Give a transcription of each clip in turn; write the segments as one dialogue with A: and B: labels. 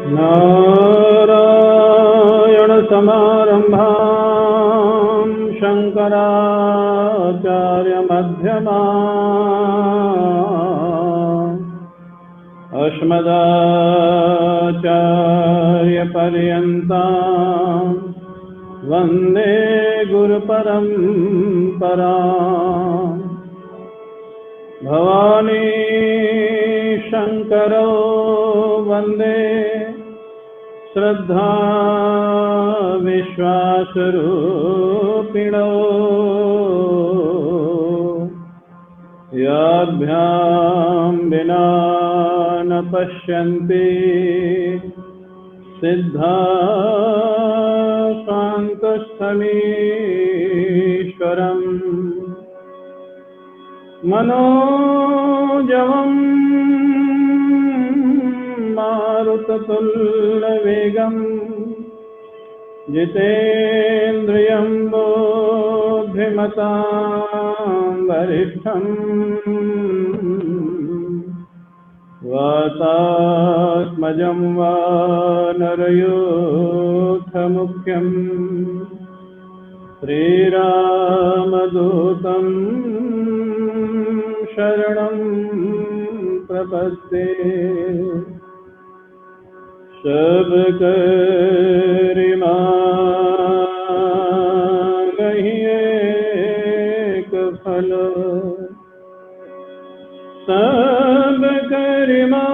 A: नारायणसमारम्भां शङ्कराचार्यमध्यमाम् अस्मदाचार्यपर्यन्तां वन्दे गुरुपरम्पराम्। भवानी शङ्करो वन्दे श्रद्धा विश्वासरूपिणो याभ्यां विना न पश्यन्ति सिद्धा शान्तस्थमीश्वरम् मनोजवं मारुततुल्यवेगं जितेन्द्रियं बुद्धिमतां वरिष्ठं वातात्मजं वानरयूथमुख्यं श्रीरामदूतं शरणं प्रपद्ये। सब करिमा नहीं एक फल, सब करिमा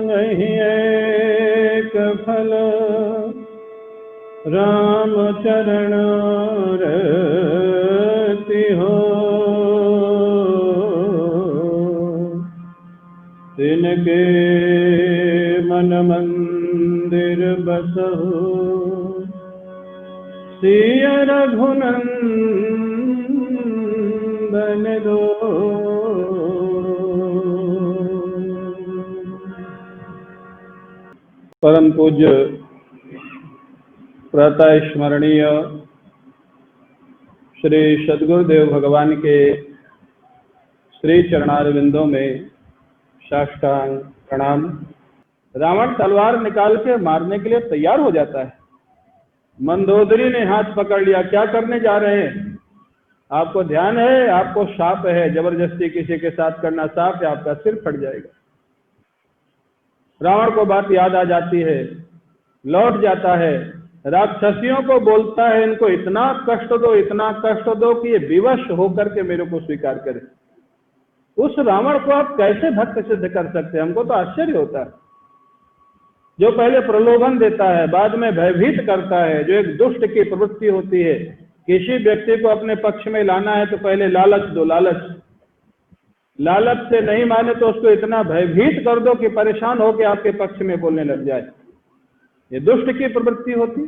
A: नहीं एक फल, राम चरण रति हो तिनके मन मंदिर बसहु, सिय रघुनंदन दो। परम पूज्य प्रातः स्मरणीय श्री सद्गुरुदेव भगवान के श्री चरणारविंदों में साष्टांग प्रणाम। रावण तलवार निकाल के मारने के लिए तैयार हो जाता है। मंदोदरी ने हाथ पकड़ लिया, क्या करने जा रहे हैं? आपको ध्यान है, आपको शाप है, जबरदस्ती किसी के साथ करना शाप है, आपका सिर फट जाएगा। रावण को बात याद आ जाती है, लौट जाता है, राक्षसियों को बोलता है इनको इतना कष्ट दो, इतना कष्ट दो कि ये विवश होकर के मेरे को स्वीकार करे। उस रावण को आप कैसे भक्त सिद्ध कर सकते हैं? हमको तो आश्चर्य होता है। जो पहले प्रलोभन देता है, बाद में भयभीत करता है, जो एक दुष्ट की प्रवृत्ति होती है। किसी व्यक्ति को अपने पक्ष में लाना है तो पहले लालच दो, लालच से नहीं माने तो उसको इतना भयभीत कर दो कि परेशान होकर आपके पक्ष में बोलने लग जाए। ये दुष्ट की प्रवृत्ति होती।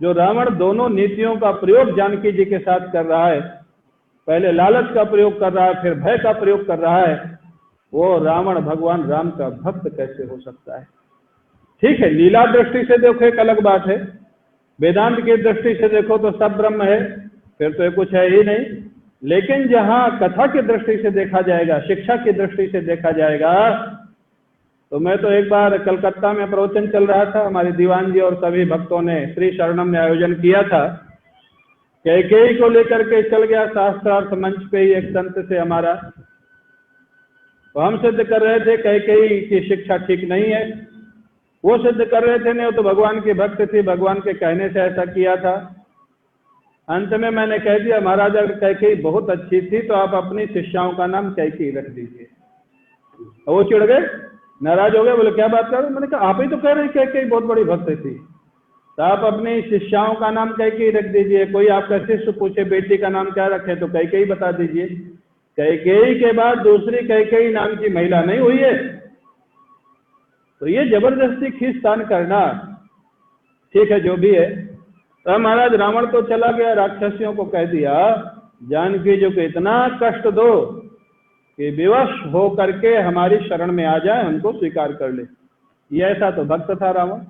A: जो रावण दोनों नीतियों का प्रयोग जानकी जी के साथ कर रहा है, पहले लालच का प्रयोग कर रहा है, फिर भय का प्रयोग कर रहा है, वो रावण भगवान राम का भक्त कैसे हो सकता है? ठीक है, लीला दृष्टि से देखो एक अलग बात है, वेदांत की दृष्टि से देखो तो सब ब्रह्म है, फिर तो ये कुछ है ही नहीं। लेकिन जहां कथा की दृष्टि से देखा जाएगा, शिक्षा की दृष्टि से देखा जाएगा, तो मैं तो एक बार कलकत्ता में प्रवचन चल रहा था, हमारे दीवान जी और सभी भक्तों ने श्री शरणम में आयोजन किया था। कैकेयी को लेकर के चल गया शास्त्रार्थ मंच पे ही एक संत से हमारा, तो हम सिद्ध कर रहे थे कैकेयी की शिक्षा ठीक नहीं है, वो सिद्ध कर रहे थे नहीं, तो भगवान की भक्त थी, भगवान के कहने से ऐसा किया था। अंत में मैंने कह दिया, महाराज अगर कैकेयी बहुत अच्छी थी तो आप अपनी शिष्याओं का नाम कैकेयी रख दीजिए। वो चिढ़ गए, नाराज हो गए, बोले क्या बात कर रहे? मैंने कहा आप ही तो कह रहे कैकेयी बहुत बड़ी भक्त थी, तो आप अपनी शिष्याओं का नाम कैकेयी रख दीजिए। कोई आपका शिष्य पूछे बेटी का नाम क्या रखे तो कैकेयी बता दीजिए। कैकेयी के बाद दूसरी कैकेयी नाम की महिला नहीं हुई है, तो ये जबरदस्ती खींचतान करना ठीक है, जो भी है। तो महाराज रावण तो चला गया, राक्षसियों को कह दिया जानकी जी को इतना कष्ट दो कि विवश हो करके हमारी शरण में आ जाए, हमको स्वीकार कर ले। ये ऐसा तो भक्त था रावण।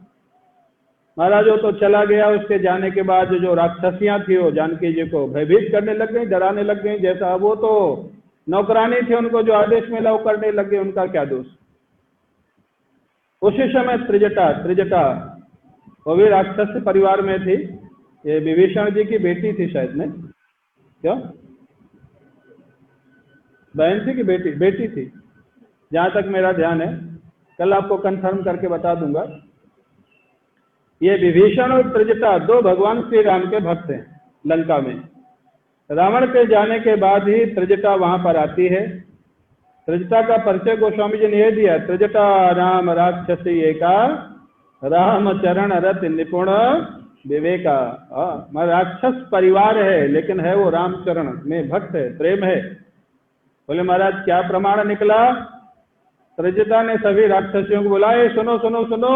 A: महाराज वो तो चला गया, उसके जाने के बाद जो राक्षसियां थी वो जानकी जी को भयभीत करने लग गई, डराने लग गई। जैसा वो तो नौकरानी थी, उनको जो आदेश मिला वो करने लग गई, उनका क्या दोष। उसी समय त्रिजटा वो भी राक्षस परिवार में थी। ये विभीषण जी की बेटी थी शायद, नहीं क्यों, बहन थी कि बेटी थी, जहां तक मेरा ध्यान है, कल आपको कंफर्म करके बता दूंगा। ये विभीषण और त्रिजटा दो भगवान श्री राम के भक्त हैं लंका में। रावण के जाने के बाद ही त्रिजटा वहां पर आती है। त्रिजटा का परिचय गोस्वामी जी ने यह दिया, त्रिजटा राम राक्षसी एका, राम चरण रत निपुण विवेका। राक्षस परिवार है लेकिन है वो रामचरण में भक्त है, प्रेम है। बोले महाराज क्या प्रमाण निकला? त्रिजटा ने सभी राक्षसियों को बुलाए, सुनो सुनो सुनो,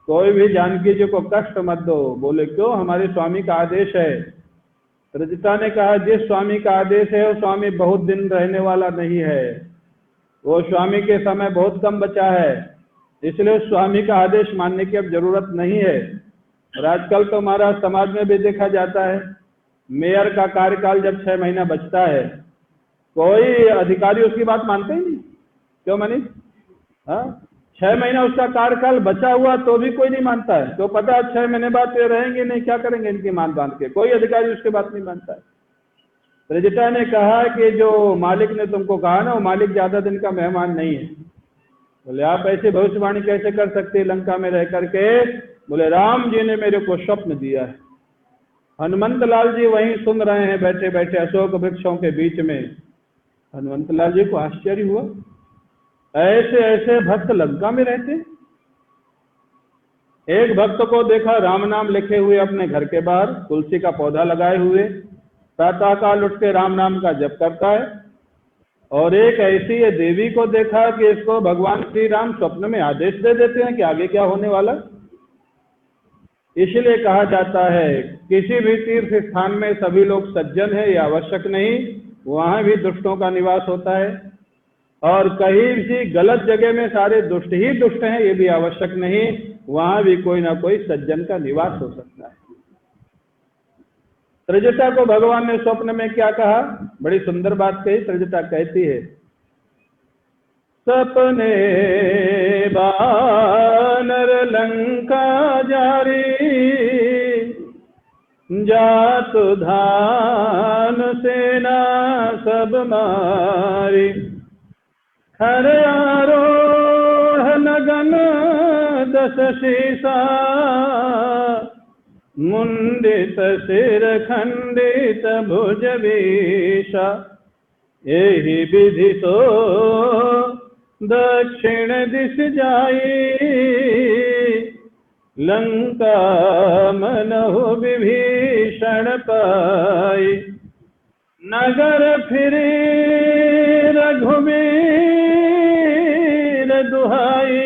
A: कोई भी जानकी जी को कष्ट मत दो। बोले क्यों? हमारे स्वामी का आदेश है। त्रिजटा ने कहा जिस स्वामी का आदेश है वो स्वामी बहुत दिन रहने वाला नहीं है, वो स्वामी के समय बहुत कम बचा है, इसलिए स्वामी का आदेश मानने की अब जरूरत नहीं है। और आजकल तो हमारा समाज में भी देखा जाता है, मेयर का कार्यकाल जब 6 महीना बचता है, कोई अधिकारी उसकी बात मानते ही नहीं। क्यों मनीष? 6 महीना उसका कार्यकाल बचा हुआ तो भी कोई नहीं मानता है, तो पता है 6 महीने बाद ये रहेंगे नहीं, क्या करेंगे इनकी मान बांध के, कोई अधिकारी उसकी बात नहीं मानता है। त्रिजटा ने कहा कि जो मालिक ने तुमको कहा ना, वो मालिक ज्यादा दिन का मेहमान नहीं है। बोले आप ऐसी भविष्यवाणी कैसे कर सकते हैं लंका में रह करके? बोले राम जी ने मेरे को स्वप्न दिया है। हनुमंत लाल जी वहीं सुन रहे हैं बैठे बैठे अशोक वृक्षों के बीच में। हनुमंत लाल जी को आश्चर्य हुआ, ऐसे ऐसे भक्त लंका में रहते। एक भक्त को देखा राम नाम लिखे हुए अपने घर के बाहर, तुलसी का पौधा लगाए हुए, प्रातः काल उठ के राम नाम का जप करता है। और एक ऐसी ये देवी को देखा कि इसको भगवान श्री राम स्वप्न में आदेश दे देते हैं कि आगे क्या होने वाला। इसलिए कहा जाता है किसी भी तीर्थ स्थान में सभी लोग सज्जन है, ये आवश्यक नहीं, वहां भी दुष्टों का निवास होता है। और कहीं भी गलत जगह में सारे दुष्ट ही दुष्ट हैं, ये भी आवश्यक नहीं, वहां भी कोई ना कोई सज्जन का निवास हो सकता है। त्रिजटा को भगवान ने स्वप्न में क्या कहा? बड़ी सुंदर बात कही। त्रिजटा कहती है, सपने बानर लंका जारी, जात धान सेना सब मारी, हर आरोढ़ नगन 10 शीसा, मुंडित सिर खंडित भुज विषा, यही विधि सो दक्षिण दिश जाई, लंका मनहु विभीषण पाई, नगर फिरी रघुवीर दुहाई,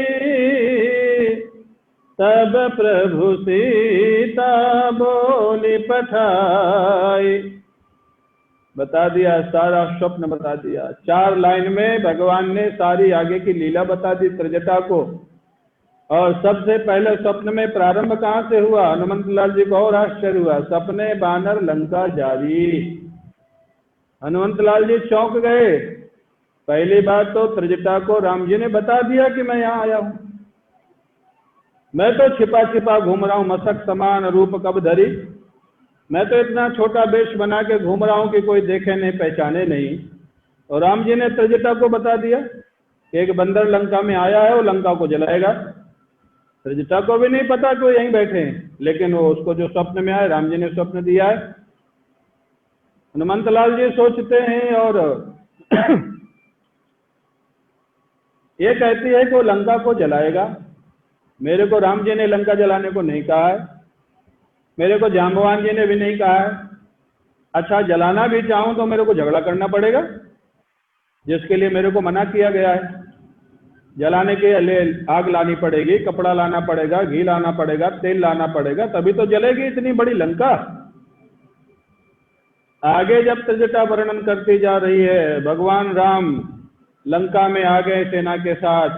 A: तब प्रभु सीता बोली पठाई। बता दिया, सारा स्वप्न बता दिया। 4 लाइन में भगवान ने सारी आगे की लीला बता दी त्रिजटा को। और सबसे पहले स्वप्न में प्रारंभ कहां से हुआ? हनुमंत लाल जी को और आश्चर्य हुआ, सपने बानर लंका जारी। हनुमंत लाल जी चौंक गए। पहली बात तो त्रिजटा को राम जी ने बता दिया कि मैं यहाँ आया हूं, मैं तो छिपा छिपा घूम रहा हूं, मशक समान रूप कब धरी, मैं तो इतना छोटा वेश बना के घूम रहा हूं कि कोई देखे नहीं पहचाने नहीं। और राम जी ने त्रिजटा को बता दिया कि एक बंदर लंका में आया है, वो लंका को जलाएगा। त्रिजटा को भी नहीं पता कि वो यहीं बैठे हैं, लेकिन वो उसको जो स्वप्न में आया, राम जी ने स्वप्न दिया है। हनुमंत लाल जी सोचते हैं और ये कहती है कि वो लंका को जलाएगा। मेरे को राम जी ने लंका जलाने को नहीं कहा है, मेरे को जाम्बवान जी ने भी नहीं कहा है। अच्छा, जलाना भी चाहूं तो मेरे को झगड़ा करना पड़ेगा, जिसके लिए मेरे को मना किया गया है। जलाने के लिए आग लानी पड़ेगी, कपड़ा लाना पड़ेगा, घी लाना पड़ेगा, तेल लाना पड़ेगा, तभी तो जलेगी इतनी बड़ी लंका। आगे जब त्रिजटा वर्णन करती जा रही है, भगवान राम लंका में आ गए सेना के साथ,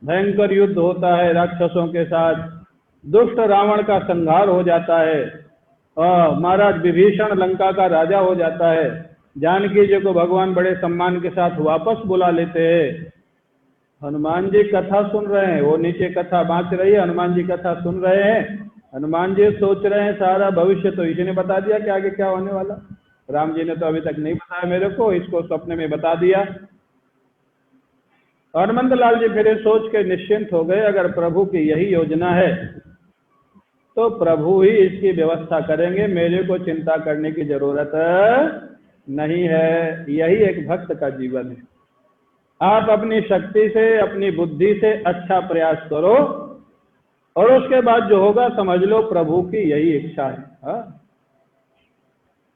A: भयंकर युद्ध होता है राक्षसों के साथ, दुष्ट रावण का संहार हो जाता है और महाराज विभीषण लंका का राजा हो जाता है। जानकी जी को भगवान बड़े सम्मान के साथ वापस बुला लेते हैं। हनुमान जी कथा सुन रहे हैं, वो नीचे कथा बांच रही है, हनुमान जी कथा सुन रहे हैं। हनुमान जी सोच रहे हैं सारा भविष्य तो इसी ने बता दिया कि आगे क्या होने वाला। राम जी ने तो अभी तक नहीं बताया मेरे को, इसको सपने में बता दिया। हनुमंत लाल जी फिर सोच के निश्चिंत हो गए, अगर प्रभु की यही योजना है तो प्रभु ही इसकी व्यवस्था करेंगे, मेरे को चिंता करने की जरूरत नहीं है। यही एक भक्त का जीवन है। आप अपनी शक्ति से, अपनी बुद्धि से अच्छा प्रयास करो और उसके बाद जो होगा समझ लो प्रभु की यही इच्छा है। हाँ?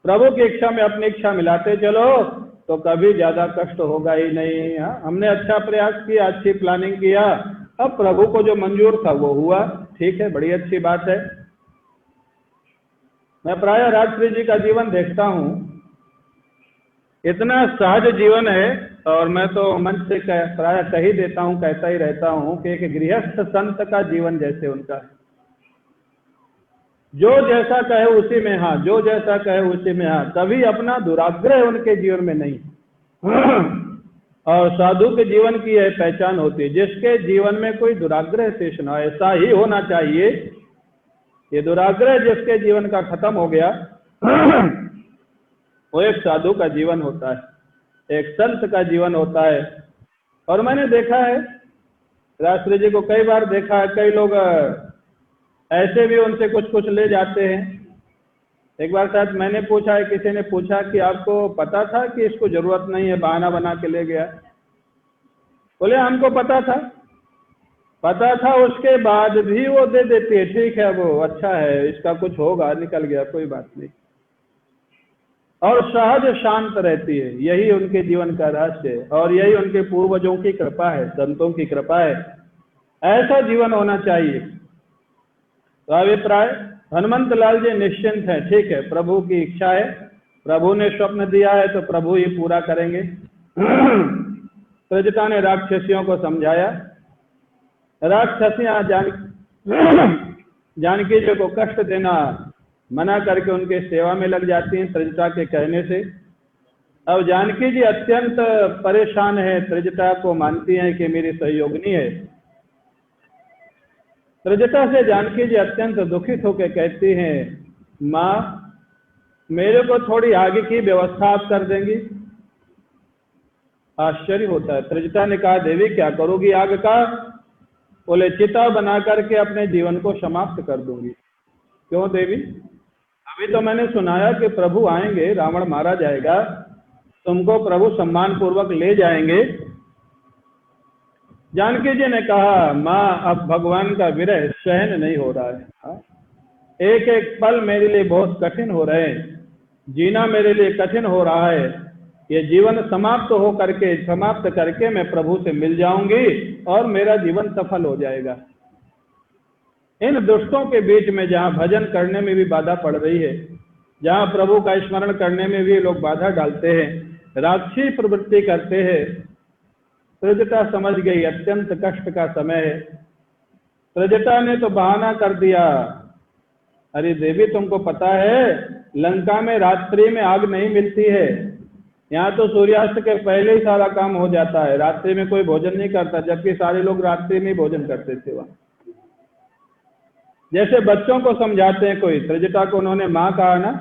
A: प्रभु की इच्छा में अपनी इच्छा मिलाते चलो तो कभी ज्यादा कष्ट होगा ही नहीं। हाँ? हमने अच्छा प्रयास किया, अच्छी प्लानिंग किया, अब प्रभु को जो मंजूर था वो हुआ, ठीक है, बड़ी अच्छी बात है। मैं प्राय राजश्री जी का जीवन देखता हूं, इतना सहज जीवन है, और मैं तो मन से प्राय कह ही देता हूं, कहता ही रहता हूं कि एक गृहस्थ संत का जीवन जैसे उनका है। जो जैसा कहे उसी में हाँ, जो जैसा कहे उसी में हाँ, कभी अपना दुराग्रह उनके जीवन में नहीं। और साधु के जीवन की यह पहचान होती है, जिसके जीवन में कोई दुराग्रह शेष ना, ऐसा ही होना चाहिए। ये दुराग्रह जिसके जीवन का खत्म हो गया वो एक साधु का जीवन होता है, एक संत का जीवन होता है। और मैंने देखा है, राजश्री जी को कई बार देखा है, कई लोग ऐसे भी उनसे कुछ कुछ ले जाते हैं। एक बार शायद मैंने पूछा है, किसी ने पूछा कि आपको पता था कि इसको जरूरत नहीं है, बहाना बना के ले गया। बोले हमको पता था, उसके बाद भी वो दे देती है, ठीक है वो अच्छा है, इसका कुछ होगा, निकल गया, कोई बात नहीं। और सहज शांत रहती है, यही उनके जीवन का रहस्य है, और यही उनके पूर्वजों की कृपा है, संतों की कृपा है। ऐसा जीवन होना चाहिए। तो अभिप्राय हनुमंत लाल जी निश्चिंत है, ठीक है, प्रभु की इच्छा है, प्रभु ने स्वप्न दिया है तो प्रभु ही पूरा करेंगे। प्रजता ने राक्षसियों को समझाया, राक्षसियां जानकी जी को कष्ट देना मना करके उनके सेवा में लग जाती हैं त्रिजटा के कहने से। अब जानकी जी अत्यंत परेशान है, त्रिजटा को मानती हैं कि मेरी सहयोगिनी है। त्रिजटा से जानकी जी अत्यंत दुखित होकर कहती हैं, माँ मेरे को थोड़ी आगे की व्यवस्था आप कर देंगी? आश्चर्य होता है। त्रिजटा ने कहा, देवी क्या करोगी आग का? बोले चिता बना करके अपने जीवन को समाप्त कर दूंगी। क्यों देवी? अभी तो मैंने सुनाया कि प्रभु आएंगे, रावण मारा जाएगा, तुमको प्रभु सम्मान पूर्वक ले जाएंगे। जानकी जी ने कहा, माँ अब भगवान का विरह सहन नहीं हो रहा है, एक एक पल मेरे लिए बहुत कठिन हो रहे हैं, जीना मेरे लिए कठिन हो रहा है। ये जीवन समाप्त करके मैं प्रभु से मिल जाऊंगी और मेरा जीवन सफल हो जाएगा। इन दुष्टों के बीच में जहाँ भजन करने में भी बाधा पड़ रही है, जहाँ प्रभु का स्मरण करने में भी लोग बाधा डालते हैं, राक्षसी प्रवृत्ति करते हैं, त्रिजटा समझ गई अत्यंत कष्ट का समय है। त्रिजटा ने तो बहाना कर दिया, अरे देवी तुमको पता है लंका में रात्रि में आग नहीं मिलती है, यहाँ तो सूर्यास्त के पहले ही सारा काम हो जाता है, रात्रि में कोई भोजन नहीं करता, जबकि सारे लोग रात्रि में भोजन करते थे वहां। जैसे बच्चों को समझाते हैं कोई, त्रिजटा को उन्होंने माँ कहा ना,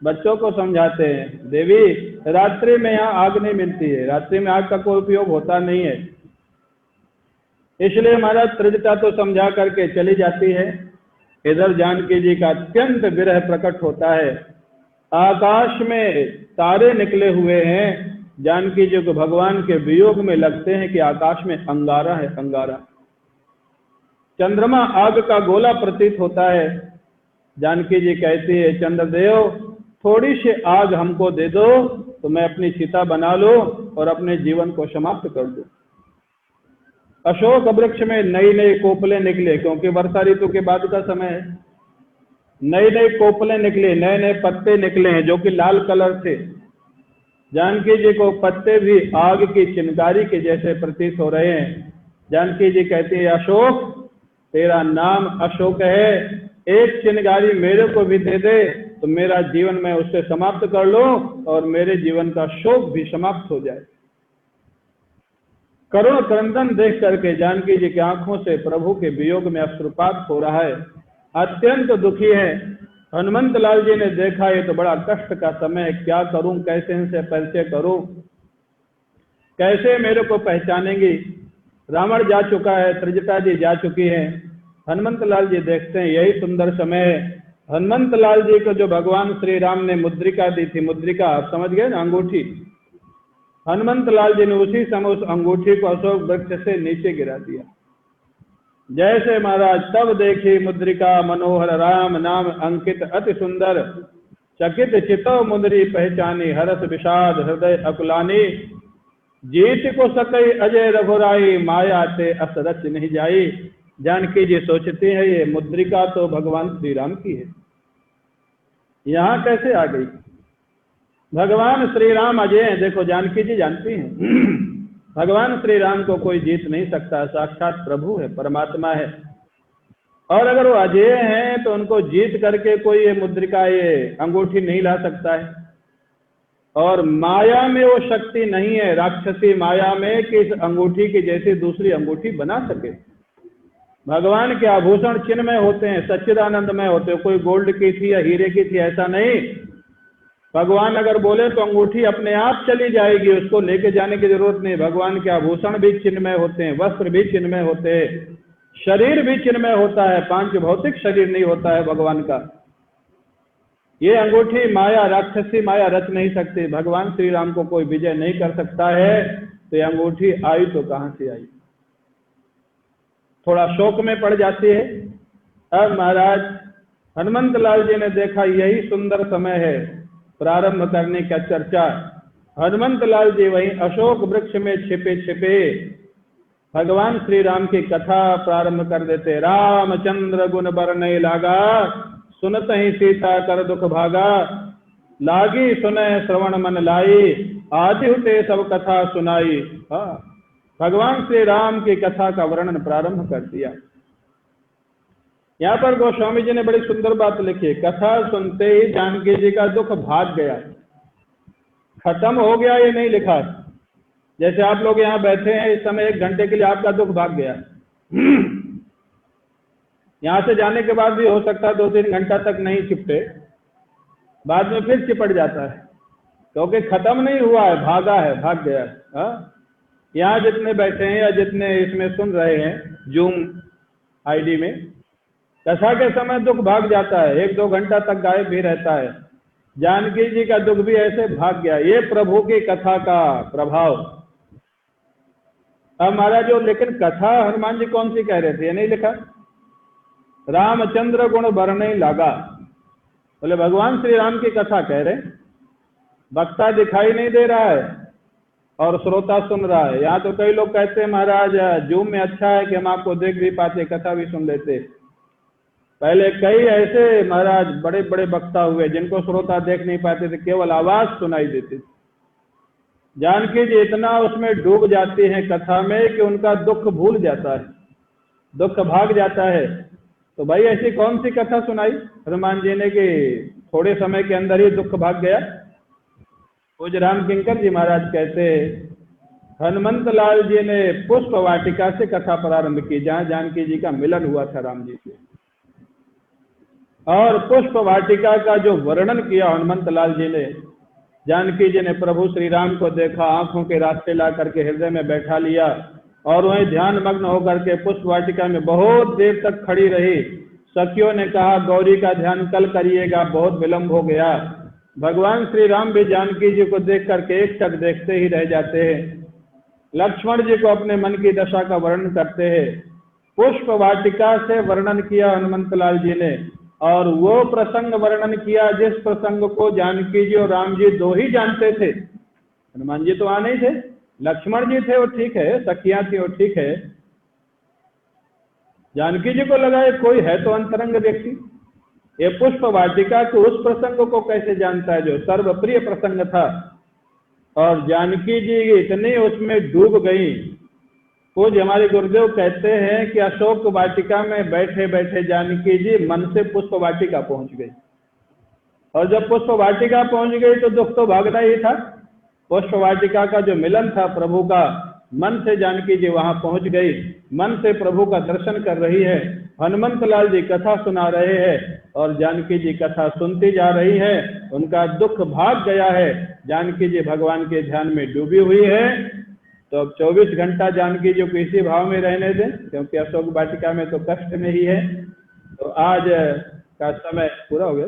A: बच्चों को समझाते हैं, देवी रात्रि में यहाँ आग नहीं मिलती है, रात्रि में आग का कोई उपयोग होता नहीं है। इसलिए हमारा त्रिजटा तो समझा करके चली जाती है। इधर जानकी जी का अत्यंत विरह प्रकट होता है, आकाश में तारे निकले हुए हैं, जानकी जी को भगवान के वियोग में लगते हैं कि आकाश में अंगारा है, अंगारा। चंद्रमा आग का गोला प्रतीत होता है। जानकी जी कहती है, चंद्रदेव थोड़ी सी आग हमको दे दो तो मैं अपनी चिता बना लूं और अपने जीवन को समाप्त कर दूं। अशोक वृक्ष में नई नई कोपले निकले, क्योंकि वर्षा ऋतु के बाद का समय है, नई नई कोपले निकले, नए नए पत्ते निकले हैं जो कि लाल कलर थे। जानकी जी को पत्ते भी आग की चिंगारी के जैसे प्रतीत हो रहे हैं। जानकी जी कहती है, अशोक तेरा नाम अशोक है, एक चिंगारी मेरे को भी दे दे तो मेरा जीवन मैं उससे समाप्त कर लूं और मेरे जीवन का शोक भी समाप्त हो जाए। करुण क्रंदन देख करके जानकी जी की आंखों से प्रभु के वियोग में अश्रुपात हो रहा है, अत्यंत दुखी है। हनुमंत लाल जी ने देखा ये तो बड़ा कष्ट का समय, क्या करूं, कैसे इनसे परिचय करूं, कैसे मेरे को पहचानेंगी। रावण जा चुका है, त्रिजटा जी जा चुकी है। हनुमंत लाल जी देखते हैं यही सुंदर समय है। हनुमंत लाल जी को जो भगवान श्री राम ने मुद्रिका दी थी, मुद्रिका आप समझ गए ना, अंगूठी, हनुमंत लाल जी ने उसी समय उस अंगूठी को अशोक वृक्ष से नीचे गिरा दिया। जैसे महाराज तब देखी मुद्रिका मनोहर राम नाम अंकित अति सुंदर, चकित चितो मुद्री पहचानी, हरस विषाद हृदय अकुलानी, जीत को सकई अजय रघुराई, माया ते असरच नहीं जाई। जानकी जी सोचती है ये मुद्रिका तो भगवान श्री राम की है, यहाँ कैसे आ गई। भगवान श्री राम अजय हैं, देखो जानकी जी जानती हैं भगवान श्री राम को कोई जीत नहीं सकता, साक्षात प्रभु है, परमात्मा है। और अगर वो अजय हैं तो उनको जीत करके कोई ये मुद्रिका, ये अंगूठी नहीं ला सकता है। और माया में वो शक्ति नहीं है, राक्षसी माया में, कि इस अंगूठी की जैसी दूसरी अंगूठी बना सके। भगवान के आभूषण चिन्मय होते हैं, सच्चिदानंदमय होते हैं, कोई गोल्ड की थी या हीरे की थी ऐसा नहीं। भगवान अगर बोले तो अंगूठी अपने आप चली जाएगी, उसको लेके जाने की जरूरत नहीं। भगवान के आभूषण भी चिन्मय होते हैं, वस्त्र भी चिन्मय होते हैं, शरीर भी चिन्मय होता है, पांच भौतिक शरीर नहीं होता है भगवान का। ये अंगूठी माया, राक्षसी माया रच नहीं सकती। भगवान श्री राम को कोई विजय नहीं कर सकता है, तो ये अंगूठी आई तो कहां से आई। थोड़ा शोक में पड़ जाती है। अब महाराज हनुमंत लाल जी ने देखा यही सुंदर समय है प्रारंभ करने का चर्चा। हनुमंत लाल जी वहीं अशोक वृक्ष में छिपे छिपे भगवान श्री राम की कथा प्रारंभ कर देते। रामचंद्र गुण बरने लागा, सुनत ही सीता कर दुख भागा, लागी सुने श्रवण मन लाई, आदि हुते सब कथा सुनाई। भगवान श्री राम की कथा का वर्णन प्रारंभ कर दिया। यहाँ पर गोस्वामी जी ने बड़ी सुंदर बात लिखी, कथा सुनते ही जानकी जी का दुख भाग गया, खत्म हो गया ये नहीं लिखा। जैसे आप लोग यहाँ बैठे हैं इस समय 1 घंटे के लिए आपका दुख भाग गया, यहाँ से जाने के बाद भी हो सकता है 2-3 घंटा तक नहीं चिपटे, बाद में फिर चिपट जाता है, क्योंकि खत्म नहीं हुआ है, भागा है, भाग गया है। यहाँ जितने बैठे हैं या जितने इसमें सुन रहे हैं जूम आईडी में, कथा के समय दुख भाग जाता है, 1-2 घंटा तक गायब भी रहता है। जानकी जी का दुख भी ऐसे भाग गया, ये प्रभु की कथा का प्रभाव। अब महाराज जो लेकिन कथा हनुमान जी कौन सी कह रहे थे, ये नहीं लिखा। रामचंद्र गुण बरने लागा, बोले भगवान श्री राम की कथा कह रहे, वक्ता दिखाई नहीं दे रहा है और श्रोता सुन रहा है। यहाँ तो कई लोग कहते हैं महाराज जूम में अच्छा है कि हम आपको देख भी पाते, कथा भी सुन लेते। पहले कई ऐसे महाराज बड़े बड़े वक्ता हुए जिनको श्रोता देख नहीं पाते थे, केवल आवाज सुनाई देती थी। जानकी जी इतना उसमें डूब जाती हैं कथा में कि उनका दुख भूल जाता है, दुख भाग जाता है। तो भाई ऐसी कौन सी कथा सुनाई हनुमान जी ने कि थोड़े समय के अंदर ही दुख भाग गया। पूज्य राम किंकर जी महाराज कहते हनुमंत लाल जी ने पुष्प वाटिका से कथा प्रारंभ की, जहां जानकी जी का मिलन हुआ था राम जी से। और पुष्प वाटिका का जो वर्णन किया हनुमंत लाल जी ने, जानकी जी ने प्रभु श्री राम को देखा, आंखों के रास्ते ला करके हृदय में बैठा लिया और वहीं ध्यान मग्न होकर के पुष्प वाटिका में बहुत देर तक खड़ी रही। सखियों ने कहा गौरी का ध्यान कल करिएगा, बहुत विलंब हो गया। भगवान श्री राम भी जानकी जी को देख करके एक टक देखते ही रह जाते हैं। लक्ष्मण जी को अपने मन की दशा का वर्णन करते हैं। पुष्प वाटिका से वर्णन किया हनुमंत लाल जी ने, और वो प्रसंग वर्णन किया जिस प्रसंग को जानकी जी और राम जी दो ही जानते थे। हनुमान जी तो वहां नहीं थे, लक्ष्मण जी थे, वो ठीक है, सखियां थी, वो ठीक है। जानकी जी को लगा कोई है तो अंतरंग व्यक्ति, ये पुष्प वाटिका के उस प्रसंग को कैसे जानता है जो सर्वप्रिय प्रसंग था। और जानकी जी इतनी उसमें डूब गई। कुछ हमारे गुरुदेव कहते हैं कि अशोक वाटिका में बैठे बैठे जानकी जी मन से पुष्प वाटिका पहुंच गई, और जब पुष्प वाटिका पहुंच गई तो दुख तो भागना ही था। पुष्प वाटिका का जो मिलन था प्रभु का, मन से जानकी जी वहां पहुंच गई, मन से प्रभु का दर्शन कर रही है। हनुमंत लाल जी कथा सुना रहे हैं और जानकी जी कथा सुनती जा रही है। उनका दुख भाग गया है, जानकी जी भगवान के ध्यान में डूबी हुई है। तो अब 24 घंटा जानकी जी को इसी भाव में रहने दें, क्योंकि अशोक वाटिका में तो कष्ट में ही है। तो आज का समय पूरा हो गया,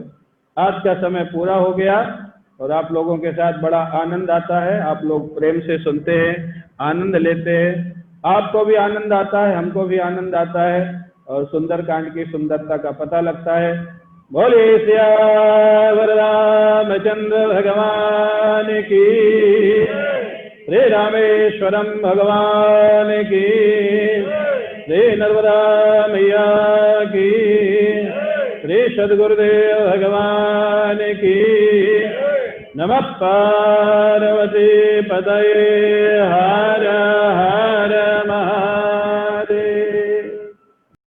A: आज का समय पूरा हो गया और आप लोगों के साथ बड़ा आनंद आता है। आप लोग प्रेम से सुनते हैं, आनंद लेते हैं, आपको भी आनंद आता है, हमको भी आनंद आता है और सुंदरकांड की सुंदरता का पता लगता है। बोले सियावर रामचंद्र भगवान की, श्री रामेश्वरम भगवान की, श्री नर्मदा मैया की, श्री सद्गुरुदेव भगवान की। नमः पार्वती पतये।